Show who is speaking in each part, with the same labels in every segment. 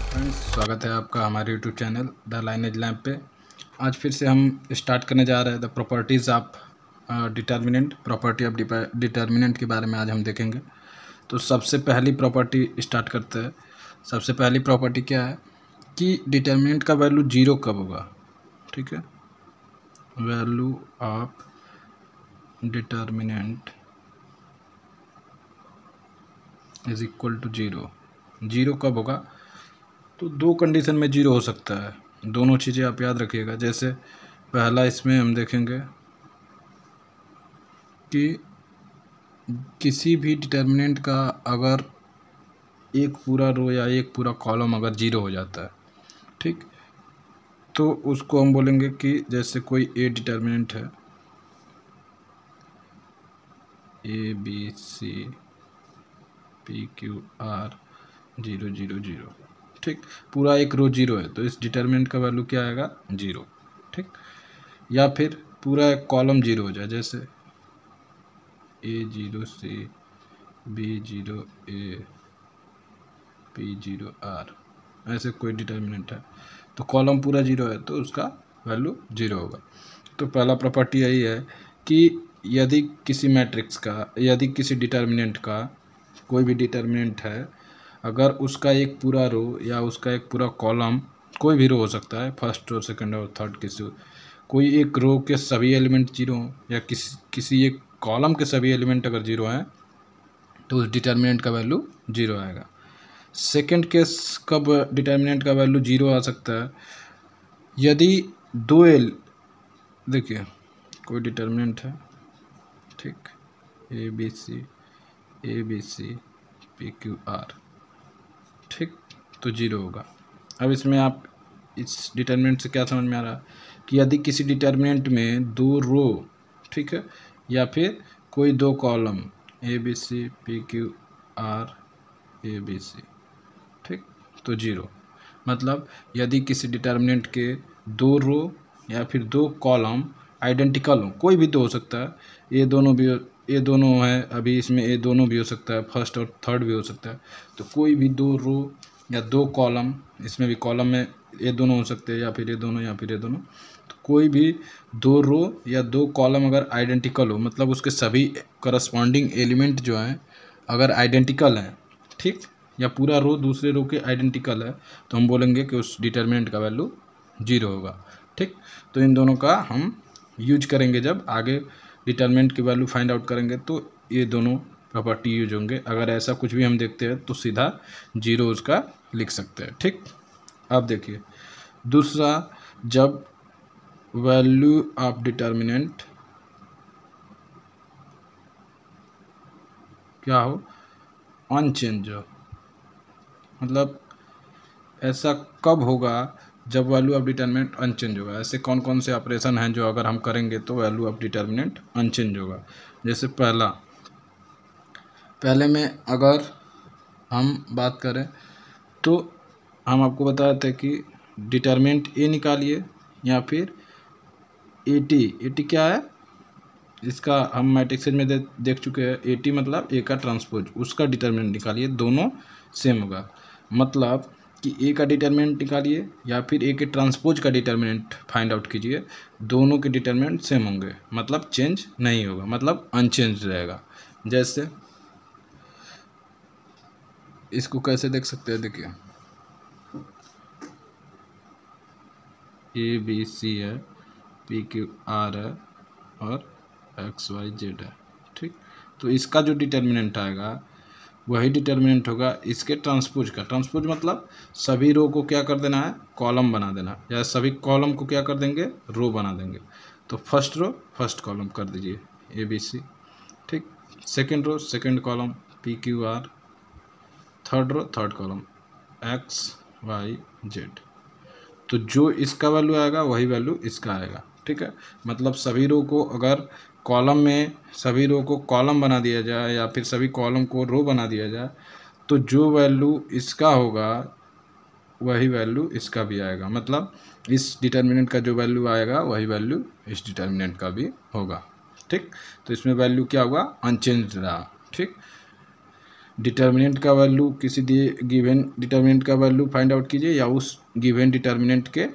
Speaker 1: Friends, स्वागत है आपका हमारे YouTube channel the lineage lab पे। आज फिर से हम स्टार्ट करने जा रहे हैं the properties of determinant. Property of determinant के बारे में आज हम देखेंगे। तो सबसे पहली प्रॉपर्टी स्टार्ट करते हैं। सबसे पहली प्रॉपर्टी क्या है कि डिटर्मिनेंट का वैल्यू जीरो कब होगा। ठीक है, value of determinant is equal to zero. Zero कब होगा? तो दो कंडीशन में जीरो हो सकता है। दोनों चीज़ें आप याद रखिएगा। जैसे पहला इसमें हम देखेंगे कि किसी भी डिटर्मिनेंट का अगर एक पूरा रो या एक पूरा कॉलम अगर जीरो हो जाता है, ठीक, तो उसको हम बोलेंगे कि जैसे कोई ए डिटर्मिनेंट है, A B C P Q R 0 0 0, ठीक, पूरा एक रो जीरो है तो इस डिटर्मिनेंट का वैल्यू क्या आएगा? जीरो। ठीक, या फिर पूरा एक कॉलम जीरो हो जाए, जैसे A0 से B0 A P0 R, ऐसे कोई डिटर्मिनेंट है तो कॉलम पूरा जीरो है तो उसका वैल्यू जीरो होगा। तो पहला प्रॉपर्टी यही है कि यदि किसी मैट्रिक्स का, यदि किसी डिटर्मिनेंट का, कोई भी डिटर्मिनेंट है, अगर उसका एक पूरा रो या उसका एक पूरा कॉलम, कोई भी रो हो सकता है, फर्स्ट रो सेकंड और थर्ड, किसी कोई एक रो के सभी एलिमेंट जीरो हों या किसी एक कॉलम के सभी एलिमेंट अगर जीरो हैं तो उस डिटर्मिनेंट का वैल्यू जीरो आएगा। सेकंड केस कब डिटर्मिनेंट का वैल्यू जीरो आ सकता है? यदि देखिए कोई डिटर्मिनेंट है, ठीक, A B C P Q R, ठीक, तो जीरो होगा। अब इसमें आप इस डिटर्मिनेंट से क्या समझ में आ रहा है कि यदि किसी डिटर्मिनेंट में दो रो, ठीक है, या फिर कोई दो column A B C P Q R A B C, ठीक, तो जीरो। मतलब यदि किसी डिटर्मिनेंट के दो रो या फिर दो कॉलम आइडेंटिकल हो, कोई भी दो हो सकता है, ये दोनों है, अभी इसमें ये दोनों भी हो सकता है, फर्स्ट और थर्ड भी हो सकता है, तो कोई भी दो रो या दो कॉलम, इसमें भी कॉलम में ये दोनों हो सकते हैं या फिर ये दोनों या फिर ये दोनों, तो कोई भी दो रो या दो कॉलम अगर आइडेंटिकल हो, मतलब उसके सभी करस्पॉन्डिंग एलिमेंट जो हैं अगर आइडेंटिकल हैं, ठीक, या पूरा रो दूसरे रो के आइडेंटिकल है, तो हम बोलेंगे कि उस डिटर्मिनेंट का वैल्यू जीरो होगा। ठीक, तो इन दोनों का हम यूज करेंगे जब आगे डिटर्मिनेंट की वैल्यू फाइंड आउट करेंगे, तो ये दोनों प्रॉपर्टी यूज होंगे। अगर ऐसा कुछ भी हम देखते हैं तो सीधा जीरो उसका लिख सकते हैं। ठीक, अब देखिए दूसरा, जब वैल्यू ऑफ डिटर्मिनेंट क्या हो? अनचेंज हो। मतलब ऐसा कब होगा जब वैल्यू ऑफ डिटर्मिनेंट अनचेंज होगा? ऐसे कौन कौन से ऑपरेशन हैं जो अगर हम करेंगे तो वैल्यू ऑफ डिटर्मिनेंट अनचेंज होगा? जैसे पहले में अगर हम बात करें तो हम आपको बताए थे कि डिटर्मिनेंट ए निकालिए या फिर ए टी क्या है, इसका हम मैट्रिक्स में देख चुके हैं। ए टी मतलब ए का ट्रांसपोज, उसका डिटर्मिनेंट निकालिए, दोनों सेम होगा। मतलब कि ए का डिटर्मिनेंट निकालिए या फिर ए के ट्रांसपोज का डिटर्मिनेंट फाइंड आउट कीजिए, दोनों के डिटर्मिनेंट सेम होंगे, मतलब चेंज नहीं होगा, मतलब अनचेंज रहेगा। जैसे इसको कैसे देख सकते हैं? देखिए ए बी सी है, पी क्यू आर है और एक्स वाई जेड है, ठीक, तो इसका जो डिटर्मिनेंट आएगा वही डिटर्मिनेंट होगा इसके ट्रांसपोज का। ट्रांसपोज मतलब सभी रो को क्या कर देना है? कॉलम बना देना, या सभी कॉलम को क्या कर देंगे? रो बना देंगे। तो फर्स्ट रो फर्स्ट कॉलम कर दीजिए ए बी सी, ठीक, second row second column P Q R, third row third column X Y Z. तो जो इसका वैल्यू आएगा वही वैल्यू इसका आएगा। ठीक है, मतलब सभी रो को अगर कॉलम में सभी रो को कॉलम बना दिया जाए या फिर सभी कॉलम को रो बना दिया जाए तो जो वैल्यू इसका होगा वही वैल्यू इसका भी आएगा। मतलब इस डिटर्मिनेंट का जो वैल्यू आएगा वही वैल्यू इस डिटर्मिनेंट का भी होगा। ठीक, तो इसमें वैल्यू क्या होगा? अनचेंज रहा। ठीक, डिटर्मिनेंट का वैल्यू किसी दिए गिवन डिटर्मिनेंट का वैल्यू फाइंड आउट कीजिए या उस गिवन डिटर्मिनेंट के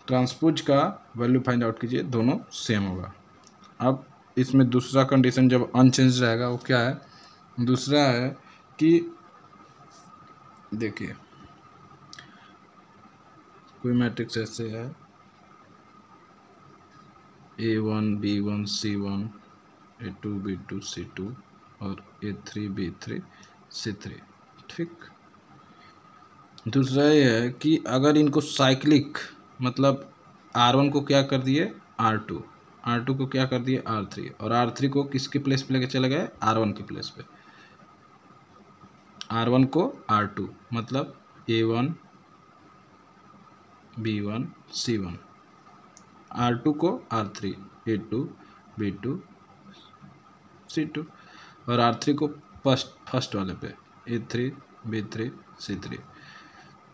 Speaker 1: ट्रांसपोज का वैल्यू फाइंड आउट कीजिए, दोनों सेम होगा। अब इसमें दूसरा कंडीशन जब अनचेंज रहेगा वो क्या है, दूसरा है कि देखिए कोई मैट्रिक्स ऐसे है A1 B1 C1 A2 B2 C2 और A3 B3 C3, ठीक। दूसरा ये है कि अगर इनको साइक्लिक मतलब R1 को क्या कर दिए R2, R2 को क्या कर दिए R3 और R3 को किसके प्लेस पे लेके चले गए R1 के प्लेस पे, R1 को R2 मतलब A1 B1 C1, R2 को R3 A2 B2 C2 और R3 को फर्स्ट वाले पे A3 B3 C3।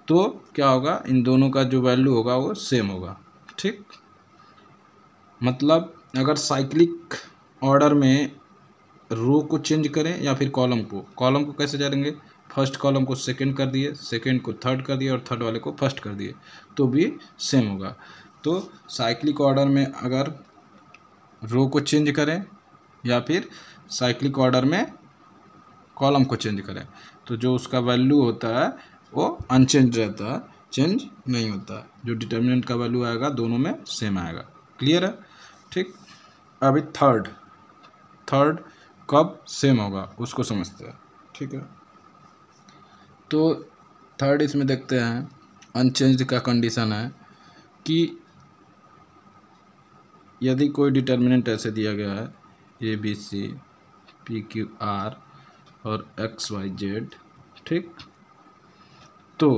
Speaker 1: तो क्या होगा, इन दोनों का जो वैल्यू होगा वो सेम होगा, ठीक। मतलब अगर साइक्लिक ऑर्डर में रो को चेंज करें या फिर कॉलम को कैसे करेंगे, फर्स्ट कॉलम को सेकंड कर दिए, सेकंड को थर्ड कर दिए और थर्ड वाले को फर्स्ट कर दिए तो भी सेम होगा। तो साइक्लिक ऑर्डर में अगर रो को चेंज करें या फिर साइक्लिक ऑर्डर में कॉलम को चेंज करें तो जो उसका वैल्यू होता है वो अनचेंज रहता है, चेंज नहीं होता है। जो डिटर्मिनेंट का वैल्यू आएगा दोनों में सेम आएगा। क्लियर है, ठीक। अभी थर्ड कब सेम होगा उसको समझते हैं, ठीक है। तो थर्ड इसमें देखते हैं अनचेंज्ड का कंडीशन है कि यदि कोई डिटर्मिनेंट ऐसे दिया गया है ABC PQR और XYZ, ठीक। तो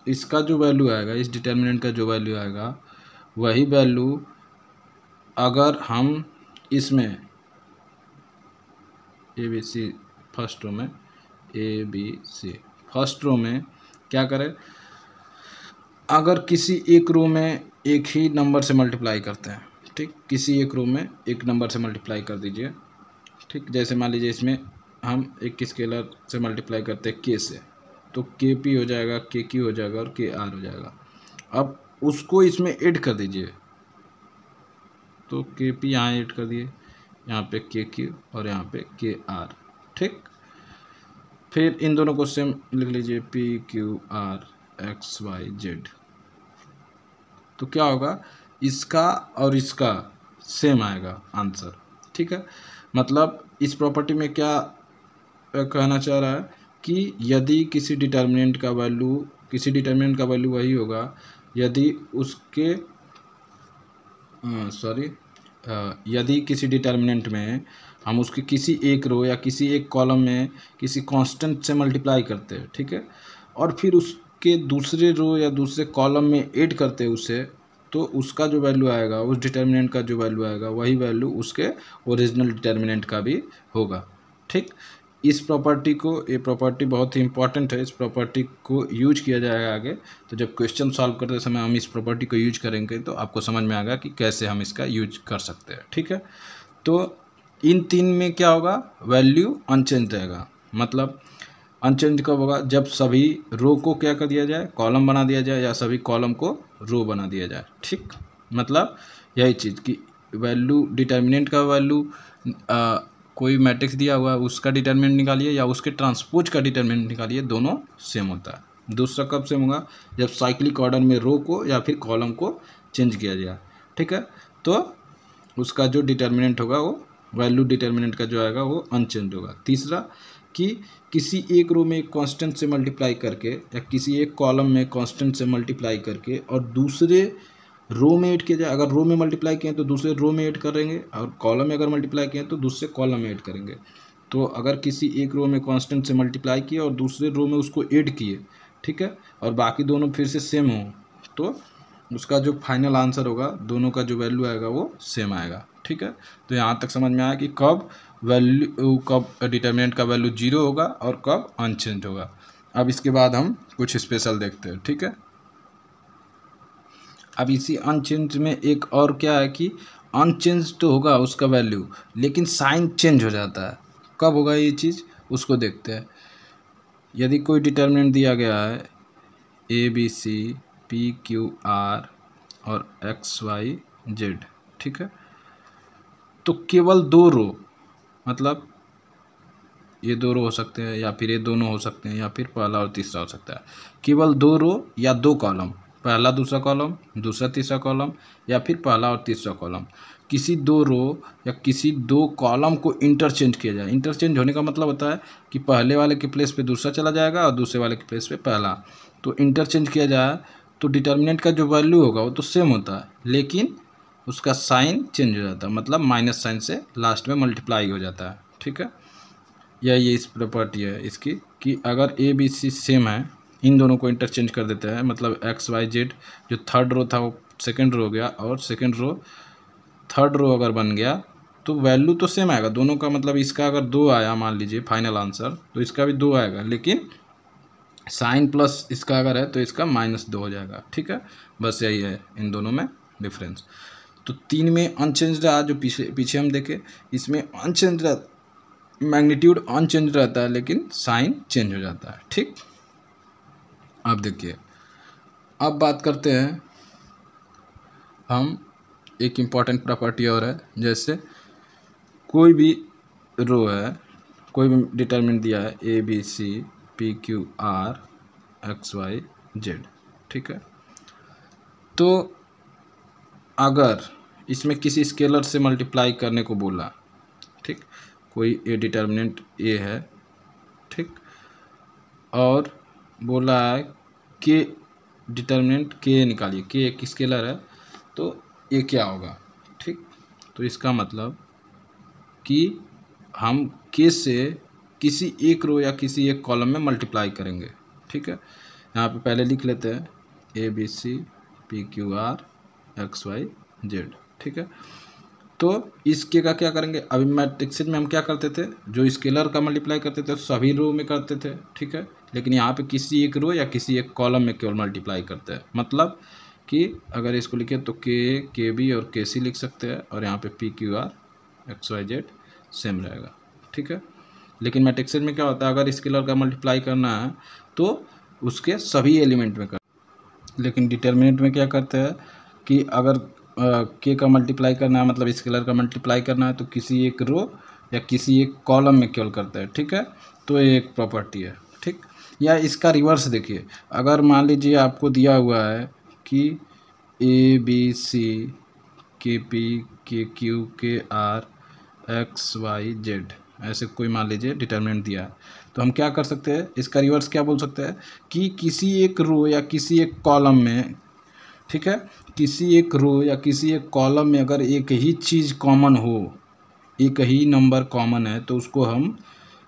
Speaker 1: इसका जो वैल्यू आएगा, इस डिटर्मिनेंट का जो वैल्यू आएगा वही वैल्यू अगर हम इसमें ABC फर्स्ट रो में ABC फर्स्ट रो में क्या करें, अगर किसी एक रो में एक ही नंबर से मल्टीप्लाई करते हैं, ठीक, किसी एक रो में एक नंबर से मल्टीप्लाई कर दीजिए, ठीक। जैसे मान लीजिए इसमें हम एक स्केलर से मल्टीप्लाई करते हैं K से, तो KP हो जाएगा, KQ हो जाएगा और KR हो जाएगा। अब उसको इसमें ऐड कर दीजिए, तो KP यहाँ ऐड कर दिए, यहाँ पे KQ और यहाँ पे KR, ठीक। फिर इन दोनों को सेम लिख लीजिए PQR XYZ। तो क्या होगा, इसका और इसका सेम आएगा आंसर, ठीक है। मतलब इस प्रॉपर्टी में क्या कहना चाह रहा है कि यदि किसी डिटर्मिनेंट का वैल्यू वही होगा यदि उसके यदि किसी डिटर्मिनेंट में हम उसके किसी एक रो या किसी एक कॉलम में किसी कांस्टेंट से मल्टीप्लाई करते हैं, ठीक है, और फिर उसके दूसरे रो या दूसरे कॉलम में ऐड करते हैं उसे, तो उसका जो वैल्यू आएगा, उस डिटर्मिनेंट का जो वैल्यू आएगा वही वैल्यू उसके ओरिजिनल डिटर्मिनेंट का भी होगा, ठीक। इस प्रॉपर्टी को, ये प्रॉपर्टी बहुत ही इंपॉर्टेंट है, इस प्रॉपर्टी को यूज किया जाएगा आगे। तो जब क्वेश्चन सॉल्व करते समय हम इस प्रॉपर्टी को यूज करेंगे तो आपको समझ में आएगा कि कैसे हम इसका यूज कर सकते हैं, ठीक है। तो इन तीन में क्या होगा, वैल्यू अनचेंज रहेगा। मतलब अनचेंज कब होगा, जब सभी रो को क्या कर दिया जाए, कॉलम बना दिया जाए, या सभी कॉलम को रो बना दिया जाए, ठीक। मतलब यही चीज़ कि वैल्यू डिटर्मिनेंट का वैल्यू कोई मैट्रिक्स दिया हुआ है उसका डिटर्मिनेंट निकालिए या उसके ट्रांसपोज का डिटर्मिनेंट निकालिए, दोनों सेम होता है। दूसरा कब सेम होगा, जब साइक्लिक ऑर्डर में रो को या फिर कॉलम को चेंज किया जाए, ठीक है। तो उसका जो डिटर्मिनेंट होगा वो वैल्यू डिटर्मिनेंट का जो आएगा वो अनचेंज होगा। तीसरा कि किसी एक रो में एक कांस्टेंट से मल्टीप्लाई करके या किसी एक कॉलम में कांस्टेंट से मल्टीप्लाई करके और दूसरे रो में ऐड किया जाए। अगर रो में मल्टीप्लाई किए तो दूसरे रो में ऐड करेंगे और कॉलम में अगर मल्टीप्लाई किए तो दूसरे कॉलम में ऐड करेंगे। तो अगर किसी एक रो में कांस्टेंट से मल्टीप्लाई किए और दूसरे रो में उसको ऐड किए, ठीक है, और बाकी दोनों फिर से सेम हो, तो उसका जो फाइनल आंसर होगा, दोनों का जो वैल्यू आएगा वो सेम आएगा, ठीक है। तो यहाँ तक समझ में आया कि कब डिटर्मिनेंट का वैल्यू 0 होगा और कब अनचेंज होगा। अब इसके बाद हम कुछ स्पेशल देखते हैं, ठीक है। अब इसी अनचेंज में एक और क्या है कि अनचेंज तो होगा उसका वैल्यू, लेकिन साइन चेंज हो जाता है। कब होगा ये चीज़, उसको देखते हैं। यदि कोई डिटर्मिनेंट दिया गया है A B C P Q R और एक्स वाई जेड, ठीक है, तो केवल 2 रो, मतलब ये 2 रो हो सकते हैं या फिर ये दोनों हो सकते हैं या फिर पहला और तीसरा हो सकता है, केवल 2 रो या 2 कॉलम, पहला दूसरा कॉलम, दूसरा तीसरा कॉलम या फिर पहला और तीसरा कॉलम, किसी 2 रो या किसी 2 कॉलम को इंटरचेंज किया जाए। इंटरचेंज होने का मतलब होता है कि पहले वाले के प्लेस पे दूसरा चला जाएगा और दूसरे वाले के प्लेस पे पहला, तो इंटरचेंज किया जाए तो डिटर्मिनेंट का जो वैल्यू होगा वो तो सेम होता है, लेकिन उसका साइन चेंज हो जाता है, मतलब माइनस साइन से लास्ट में मल्टीप्लाई हो जाता है, ठीक है। ये इस प्रॉपर्टी है इसकी कि अगर ए बी सी सेम है, इन दोनों को इंटरचेंज कर देते हैं, मतलब एक्स वाई जेड, जो थर्ड रो था वो सेकंड रो हो गया और सेकंड रो थर्ड रो अगर बन गया तो वैल्यू तो सेम आएगा दोनों का, मतलब इसका अगर 2 आया मान लीजिए फाइनल आंसर, तो इसका भी 2 आएगा, लेकिन साइन प्लस इसका अगर है तो इसका -2 हो जाएगा, ठीक है। बस यही है इन दोनों में डिफरेंस। तो 3 में अनचेंज रहा, जो पीछे हम देखें इसमें अनचेंज रहा, मैग्नीट्यूड अनचेंज रहता है लेकिन साइन चेंज हो जाता है, ठीक। अब देखिए, अब बात करते हैं हम एक इम्पॉर्टेंट प्रॉपर्टी और है, जैसे कोई भी रो है, कोई भी डिटरमिनेंट दिया है A B C P Q R X Y Z, ठीक है, तो अगर इसमें किसी स्केलर से मल्टीप्लाई करने को बोला, ठीक, कोई ए डिटर्मिनेंट ए है, ठीक, और बोला है कि डिटर्मिनेंट के निकालिए, के एक स्केलर है, तो ये क्या होगा, ठीक। तो इसका मतलब कि हम के से किसी एक रो या किसी एक कॉलम में मल्टीप्लाई करेंगे, ठीक है। यहाँ पे पहले लिख लेते हैं A B C P Q R X Y Z, ठीक है। तो इसके का क्या करेंगे, अभी मैट्रिक्स में हम क्या करते थे, जो स्केलर का मल्टीप्लाई करते थे सभी रो में करते थे, ठीक है, लेकिन यहाँ पे किसी एक रो या किसी एक कॉलम में केवल मल्टीप्लाई करते हैं, मतलब कि अगर इसको लिखे तो के बी और के सी लिख सकते हैं, और यहाँ पे P Q R X Y Z same रहेगा, ठीक है। लेकिन मैट्रिक्स में क्या होता है, अगर स्केलर का मल्टीप्लाई करना है तो उसके सभी एलिमेंट में कर, लेकिन डिटर्मिनेंट में क्या करते हैं कि अगर के का मल्टीप्लाई करना है, मतलब स्केलर का मल्टीप्लाई करना है, तो किसी एक रो या किसी एक कॉलम में केवल करते हैं, ठीक है। तो ये एक प्रॉपर्टी है, ठीक। या इसका रिवर्स देखिए, अगर मान लीजिए आपको दिया हुआ है कि ए बी सी के पी के क्यू के आर एक्स वाई जेड, ऐसे कोई मान लीजिए डिटर्मिनेंट दिया है, तो हम क्या कर सकते हैं, इसका रिवर्स क्या बोल सकते हैं कि किसी एक रो या किसी एक कॉलम में, ठीक है, किसी एक रो या किसी एक कॉलम में अगर एक ही चीज़ कॉमन हो, एक ही नंबर कॉमन है, तो उसको हम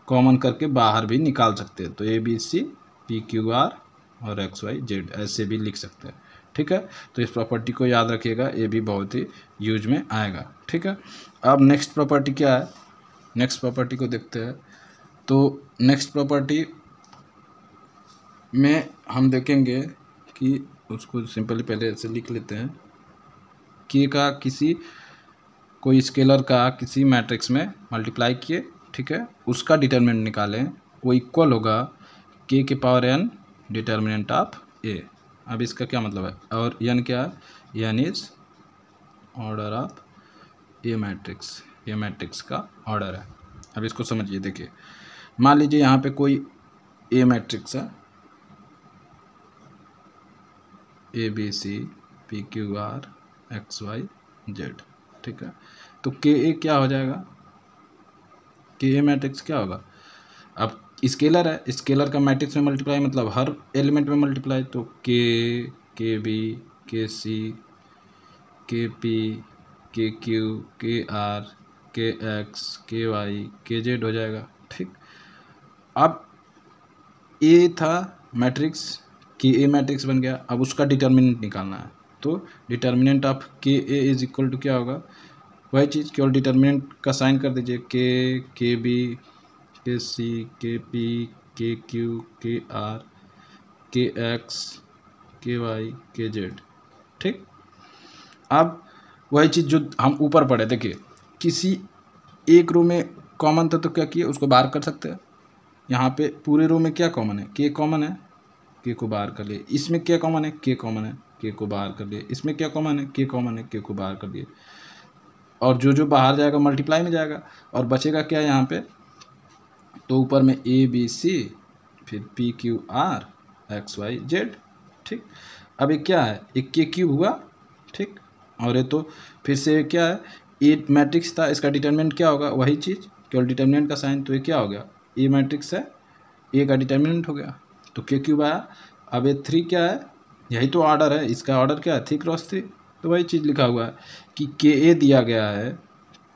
Speaker 1: कॉमन करके बाहर भी निकाल सकते हैं, तो A B C P Q R और एक्स वाई जेड ऐसे भी लिख सकते हैं, ठीक है। तो इस प्रॉपर्टी को याद रखिएगा, ये भी बहुत ही यूज में आएगा, ठीक है। अब नेक्स्ट प्रॉपर्टी क्या है, नेक्स्ट प्रॉपर्टी को देखते हैं। तो नेक्स्ट प्रॉपर्टी में हम देखेंगे कि उसको सिंपली पहले ऐसे लिख लेते हैं, के का किसी कोई स्केलर का किसी मैट्रिक्स में मल्टीप्लाई किए, ठीक है, उसका डिटर्मिनेंट निकालें, वो इक्वल होगा के की power N determinant of A. अब इसका क्या मतलब है, और एन क्या है, N is order of a matrix, ये मैट्रिक्स का ऑर्डर है। अब इसको समझिए, देखिए मान लीजिए यहाँ पे कोई ए मैट्रिक्स है, A B C P Q R X Y Z, ठीक है, तो के ए क्या हो जाएगा, के ए मैट्रिक्स क्या होगा, अब स्केलर है, स्केलर का मैट्रिक्स में मल्टीप्लाई मतलब हर एलिमेंट में मल्टीप्लाई, तो के बी के सी के पी के क्यू के आर के एक्स के वाई के जेड हो जाएगा, ठीक। अब ए था मैट्रिक्स, के ए मैट्रिक्स बन गया, अब उसका डिटर्मिनेंट निकालना है, तो डिटर्मिनेंट ऑफ के ए इज इक्वल टू क्या होगा, वही चीज़, केवल डिटर्मिनेंट का साइन कर दीजिए, के बी के सी के पी के क्यू के आर के एक्स के वाई के जेड, ठीक। अब वही चीज़ जो हम ऊपर पढ़े, देखिए किसी एक रो में कॉमन था तो क्या किए, उसको बाहर कर सकते हैं, यहाँ पे पूरे रो में क्या कॉमन है, के कॉमन है, के को बाहर कर लिए। इसमें क्या कॉमन है, के कॉमन है, के को बाहर कर लिए। इसमें क्या कॉमन है, के कॉमन है, के को बाहर कर लिए। और जो जो बाहर जाएगा मल्टीप्लाई में जाएगा और बचेगा क्या यहाँ पे, तो ऊपर में ए बी सी फिर P Q R X Y Z. ठीक, अब ये क्या है, एक के क्यूब हुआ। ठीक, और ये तो फिर से क्या है, ए मैट्रिक्स था, इसका डिटर्मिनेंट क्या होगा, वही चीज़, केवल डिटर्मिनेंट का साइन। तो ये क्या हो गया, ए मैट्रिक्स है, ए का डिटर्मिनेंट हो गया, तो के क्यूब आया। अब ये 3 क्या है, यही तो ऑर्डर है, इसका ऑर्डर क्या है, 3×3। तो वही चीज़ लिखा हुआ है कि के ए दिया गया है,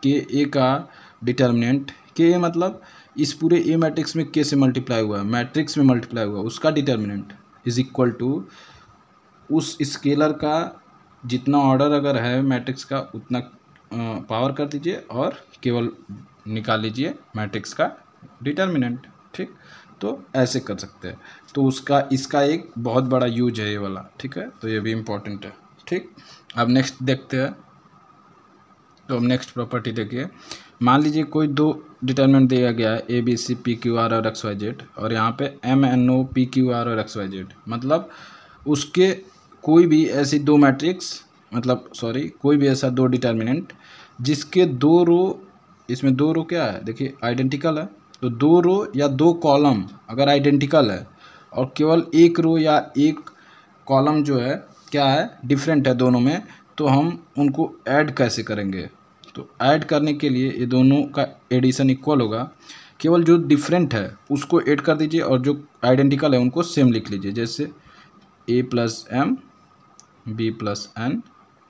Speaker 1: के ए का डिटर्मिनेंट, के ए मतलब इस पूरे ए मैट्रिक्स में के से मल्टीप्लाई हुआ है, मैट्रिक्स में मल्टीप्लाई हुआ, उसका डिटर्मिनेंट इज इक्वल टू उस स्केलर का जितना ऑर्डर अगर है मैट्रिक्स का उतना पावर कर दीजिए और केवल निकाल लीजिए मैट्रिक्स का डिटर्मिनेंट। ठीक, तो ऐसे कर सकते हैं। तो उसका इसका एक बहुत बड़ा यूज है ये वाला। ठीक है, तो ये भी इम्पोर्टेंट है। ठीक, अब नेक्स्ट देखते हैं। तो अब नेक्स्ट प्रॉपर्टी देखिए, मान लीजिए कोई दो डिटर्मिनेंट दिया गया है A B C P Q R और एक्स वाई जेड, और यहाँ पे M N O P Q R और एक्स वाई जेड, मतलब उसके कोई भी ऐसी दो मैट्रिक्स, मतलब सॉरी कोई भी ऐसा दो डिटर्मिनेंट जिसके दो रो, इसमें दो रो क्या है देखिए आइडेंटिकल है, तो दो रो या दो कॉलम अगर आइडेंटिकल है और केवल एक रो या एक कॉलम जो है क्या है डिफरेंट है दोनों में, तो हम उनको ऐड कैसे करेंगे। तो ऐड करने के लिए ये दोनों का एडिशन इक्वल होगा, केवल जो डिफरेंट है उसको ऐड कर दीजिए और जो आइडेंटिकल है उनको सेम लिख लीजिए, जैसे A plus M B plus N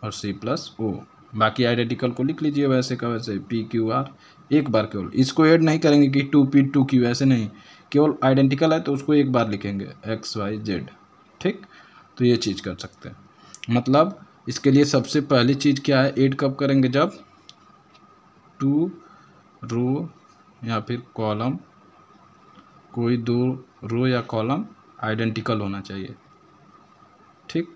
Speaker 1: और सी प्लस ओ। बाकी आइडेंटिकल को लिख लीजिए वैसे का वैसे, पी क्यू आर एक बार, केवल इसको ऐड नहीं करेंगे कि 2p 2q, ऐसे नहीं, केवल आइडेंटिकल है तो उसको एक बार लिखेंगे एक्स वाई जेड। ठीक, तो ये चीज़ कर सकते हैं। मतलब इसके लिए सबसे पहली चीज़ क्या है, ऐड कब करेंगे, जब 2 रो या फिर कॉलम, कोई दो रो या कॉलम आइडेंटिकल होना चाहिए। ठीक,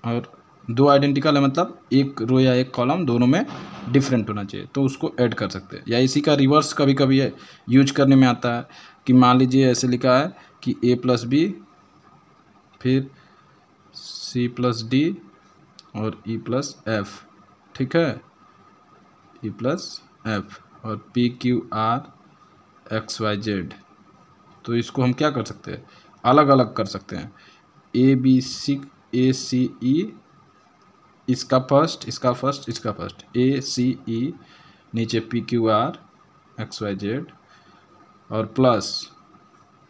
Speaker 1: और दो आइडेंटिकल है मतलब एक रो या एक कॉलम दोनों में डिफरेंट होना चाहिए, तो उसको ऐड कर सकते हैं। या इसी का रिवर्स कभी कभी यूज करने में आता है कि मान लीजिए ऐसे लिखा है कि ए प्लस बी फिर सी प्लस डी और ई प्लस एफ। ठीक है, ई प्लस एफ और P Q R X Y Z. तो इसको हम क्या कर सकते हैं, अलग अलग कर सकते हैं, A B C A C ई, इसका फर्स्ट इसका फर्स्ट इसका फर्स्ट, ए सी ई, नीचे P Q R X Y Z, और प्लस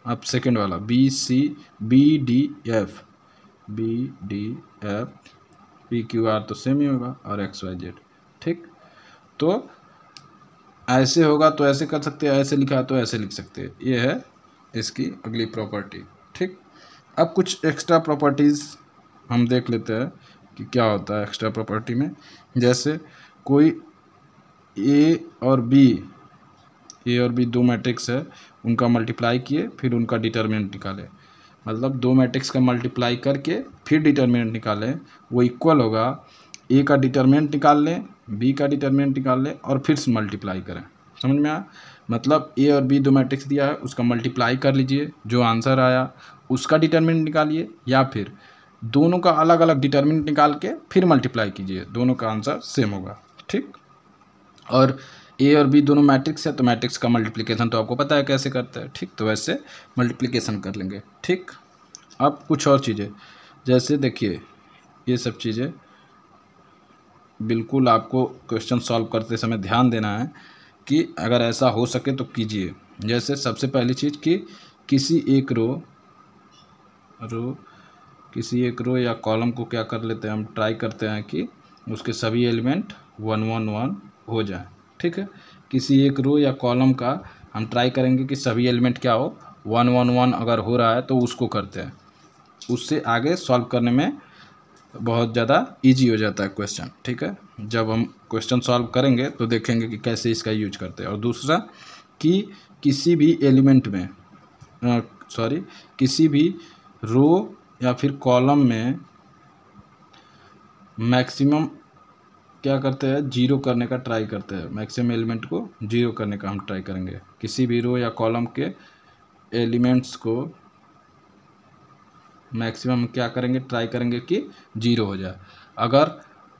Speaker 1: अब सेकेंड वाला B C B D F, B D F, P Q R तो सेम ही होगा और एक्स वाई जेड। ठीक, तो ऐसे होगा तो ऐसे कर सकते हैं, ऐसे लिखा तो ऐसे लिख सकते हैं। ये है इसकी अगली प्रॉपर्टी। ठीक, अब कुछ एक्स्ट्रा प्रॉपर्टीज़ हम देख लेते हैं कि क्या होता है एक्स्ट्रा प्रॉपर्टी में। जैसे कोई ए और बी दो मैट्रिक्स है, उनका मल्टीप्लाई किए फिर उनका डिटर्मिनेंट निकाले, मतलब दो मैट्रिक्स का मल्टीप्लाई करके फिर डिटर्मिनेंट निकालें, वो इक्वल होगा ए का डिटर्मिनेंट निकाल लें, बी का डिटर्मिनेंट निकाल लें और फिर से मल्टीप्लाई करें। समझ में आया, मतलब ए और बी दो मैट्रिक्स दिया है उसका मल्टीप्लाई कर लीजिए, जो आंसर आया उसका डिटर्मिनेंट निकालिए, या फिर दोनों का अलग अलग डिटर्मिनेंट निकाल के फिर मल्टीप्लाई कीजिए, दोनों का आंसर सेम होगा। ठीक, और ए और बी दोनों मैट्रिक्स है तो मैट्रिक्स का मल्टीप्लिकेशन तो आपको पता है कैसे करते हैं। ठीक, तो वैसे मल्टीप्लिकेशन कर लेंगे। ठीक, अब कुछ और चीज़ें, जैसे देखिए ये सब चीज़ें बिल्कुल आपको क्वेश्चन सॉल्व करते समय ध्यान देना है कि अगर ऐसा हो सके तो कीजिए। जैसे सबसे पहली चीज़ कि किसी एक रो या कॉलम को क्या कर लेते हैं, हम ट्राई करते हैं कि उसके सभी एलिमेंट 1 1 1 हो जाए। ठीक है, किसी एक रो या कॉलम का हम ट्राई करेंगे कि सभी एलिमेंट क्या हो 1 1 1, अगर हो रहा है तो उसको करते हैं, उससे आगे सॉल्व करने में बहुत ज़्यादा इजी हो जाता है क्वेश्चन। ठीक है, जब हम क्वेश्चन सॉल्व करेंगे तो देखेंगे कि कैसे इसका यूज करते हैं। और दूसरा कि किसी भी एलिमेंट में किसी भी रो या फिर कॉलम में मैक्सिमम क्या करते हैं, जीरो करने का ट्राई करते हैं, मैक्सिमम एलिमेंट को जीरो करने का हम ट्राई करेंगे। किसी भी रो या कॉलम के एलिमेंट्स को मैक्सिमम क्या करेंगे, ट्राई करेंगे कि 0 हो जाए। अगर,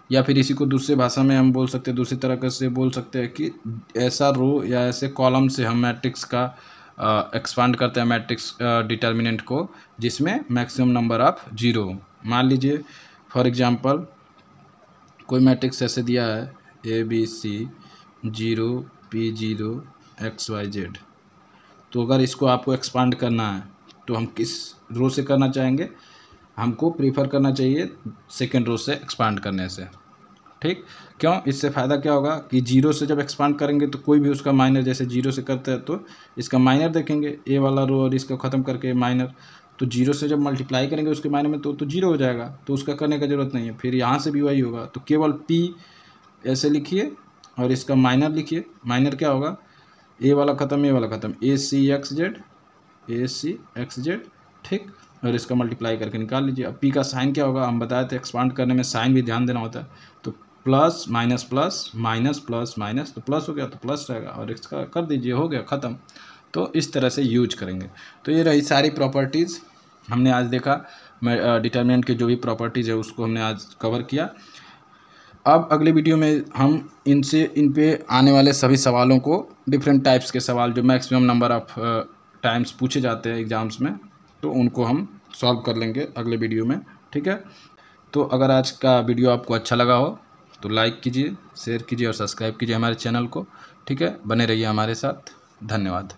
Speaker 1: या फिर इसी को दूसरी भाषा में हम बोल सकते हैं, दूसरी तरह से बोल सकते हैं कि ऐसा रो या ऐसे कॉलम से हम मैट्रिक्स का एक्सपांड करते हैं मैट्रिक्स डिटर्मिनेंट को, जिसमें मैक्सिमम नंबर ऑफ 0 हो। मान लीजिए फॉर एग्जांपल कोई मैट्रिक्स ऐसे दिया है ABC 0 P0 XYZ। तो अगर इसको आपको एक्सपांड करना है तो हम किस रो से करना चाहेंगे, हमको प्रीफर करना चाहिए सेकेंड रो से एक्सपांड करने से। ठीक, क्यों, इससे फ़ायदा क्या होगा कि 0 से जब एक्सपांड करेंगे तो कोई भी उसका माइनर, जैसे 0 से करते हैं तो इसका माइनर देखेंगे, ए वाला रो और इसको ख़त्म करके माइनर, तो 0 से जब मल्टीप्लाई करेंगे उसके माइनर में तो 0 हो जाएगा, तो उसका करने का ज़रूरत नहीं है। फिर यहाँ से भी वही होगा, तो केवल P ऐसे लिखिए और इसका माइनर लिखिए। माइनर क्या होगा, ए वाला ख़त्म, ए वाला ख़त्म, AC XZ, ठीक, और इसका मल्टीप्लाई करके निकाल लीजिए। अब P का साइन क्या होगा, हम बताए थे एक्सपांड करने में साइन भी ध्यान देना होता है, तो plus minus plus minus plus minus, तो प्लस हो गया तो प्लस रहेगा, और इसका कर दीजिए, हो गया ख़त्म। तो इस तरह से यूज करेंगे। तो ये रही सारी प्रॉपर्टीज़ हमने आज देखा, डिटर्मिनेंट के जो भी प्रॉपर्टीज़ है उसको हमने आज कवर किया। अब अगले वीडियो में हम इन पे आने वाले सभी सवालों को, डिफरेंट टाइप्स के सवाल जो मैक्सिमम नंबर ऑफ टाइम्स पूछे जाते हैं एग्ज़ाम्स में, तो उनको हम सॉल्व कर लेंगे अगले वीडियो में। ठीक है, तो अगर आज का वीडियो आपको अच्छा लगा हो तो लाइक कीजिए, शेयर कीजिए और सब्सक्राइब कीजिए हमारे चैनल को। ठीक है, बने रहिए हमारे साथ। धन्यवाद।